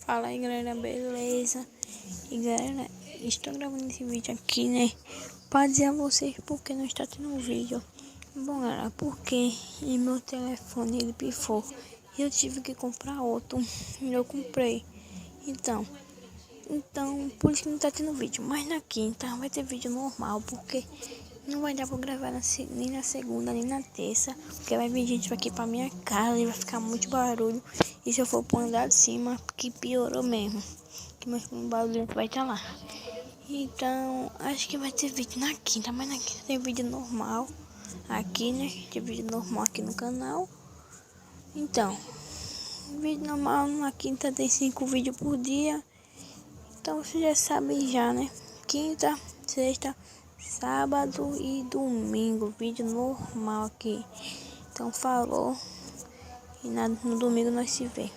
Fala aí, galera, beleza? E galera, estou gravando esse vídeo aqui, né, para dizer a vocês porque não está tendo vídeo. Bom, galera, porque em meu telefone ele pifou e eu tive que comprar outro e eu comprei. Então, por isso que não está tendo vídeo. Mas na quinta vai ter vídeo normal, porque não vai dar pra gravar nem na segunda, nem na terça. Porque vai vir gente aqui pra minha casa e vai ficar muito barulho. E se eu for pro andar de cima, que piorou mesmo. Que meu barulho vai estar lá. Então, acho que vai ter vídeo na quinta. Mas na quinta tem vídeo normal aqui, né? Tem vídeo normal aqui no canal. Então, vídeo normal na quinta tem 5 vídeos por dia. Então você já sabe já, né? Quinta, sexta, sábado e domingo, vídeo normal aqui. Então falou e no domingo nós se vê.